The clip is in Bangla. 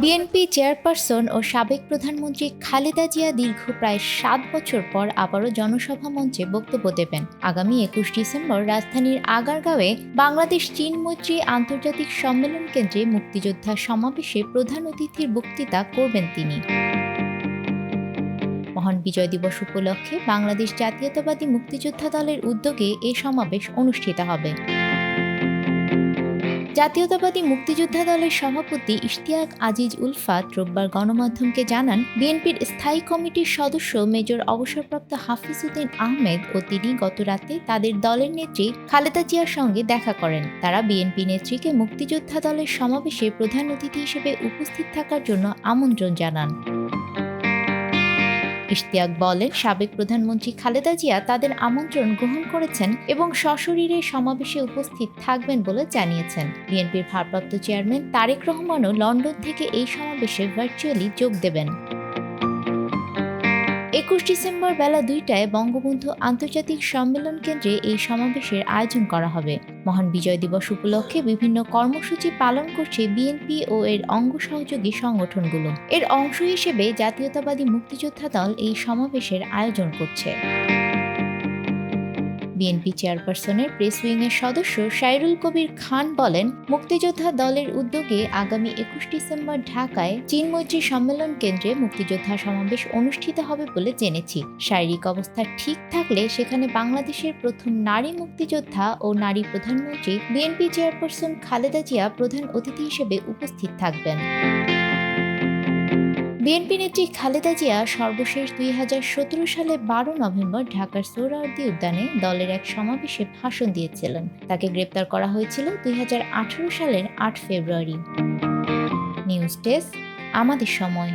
বিএনপি চেয়ারপারসন ও সাবেক প্রধানমন্ত্রী খালেদা জিয়া দীর্ঘ প্রায় ৭ বছর পর আবারও জনসভা মঞ্চে বক্তব্য দেবেন। আগামী ২১ ডিসেম্বর রাজধানীর আগারগাঁওয়ে বাংলাদেশ চীন মৈত্রী আন্তর্জাতিক সম্মেলন কেন্দ্রে মুক্তিযোদ্ধা সমাবেশে প্রধান অতিথির বক্তৃতা করবেন তিনি। মহান বিজয় দিবস উপলক্ষে বাংলাদেশ জাতীয়তাবাদী মুক্তিযোদ্ধা দলের উদ্যোগে এ সমাবেশ অনুষ্ঠিত হবে। জাতীয়তাবাদী মুক্তিযোদ্ধা দলের সভাপতি ইশতিয়াক আজিজ উলফাত রোববার গণমাধ্যমকে জানান, বিএনপির স্থায়ী কমিটির সদস্য মেজর অবসরপ্রাপ্ত হাফিজ উদ্দিন আহমেদ ও তিনি গতরাতে তাদের দলের নেত্রী খালেদা জিয়ার সঙ্গে দেখা করেন। তারা বিএনপি নেত্রীকে মুক্তিযোদ্ধা দলের সমাবেশে প্রধান অতিথি হিসেবে উপস্থিত থাকার জন্য আমন্ত্রণ জানান। ইশতিয়াক বলেন, সাবেক প্রধানমন্ত্রী খালেদা জিয়া তাদের আমন্ত্রণ গ্রহণ করেছেন এবং সশরীরে সমাবেশে উপস্থিত থাকবেন বলে জানিয়েছেন। বিএনপির ভারপ্রাপ্ত চেয়ারম্যান তারেক রহমানও লন্ডন থেকে এই সমাবেশে ভার্চুয়ালি যোগ দেবেন। ২১ ডিসেম্বর বেলা ২টায় বঙ্গবন্ধু আন্তর্জাতিক সম্মেলন কেন্দ্রে এই সমাবেশের আয়োজন করা হবে। মহান বিজয় দিবস উপলক্ষে বিভিন্ন কর্মসূচি পালন করছে বিএনপি ও এর অঙ্গ সহযোগী সংগঠনগুলো। এর অংশ হিসেবে জাতীয়তাবাদী মুক্তিযোদ্ধা দল এই সমাবেশের আয়োজন করছে। বিএনপি চেয়ারপারসনের প্রেস উইংয়ের সদস্য সাইরুল কবির খান বলেন, মুক্তিযোদ্ধা দলের উদ্যোগে আগামী ২১ ডিসেম্বর ঢাকায় চীন মৈত্রী সম্মেলন কেন্দ্রে মুক্তিযোদ্ধা সমাবেশ অনুষ্ঠিত হবে বলে জেনেছি। শারীরিক অবস্থা ঠিক থাকলে সেখানে বাংলাদেশের প্রথম নারী মুক্তিযোদ্ধা ও নারী প্রধানমন্ত্রী বিএনপি চেয়ারপারসন খালেদা জিয়া প্রধান অতিথি হিসেবে উপস্থিত থাকবেন। বিএনপি নেত্রী খালেদা জিয়া সর্বশেষ ২০১৭ সালে ১২ নভেম্বর ঢাকার সোহরাওয়ার্দী উদ্যানে দলের এক সমাবেশে ভাষণ দিয়েছিলেন। তাকে গ্রেপ্তার করা হয়েছিল ২০১৮ সালের ৮ ফেব্রুয়ারি। নিউজ ডেস্ক, আমাদের সময়।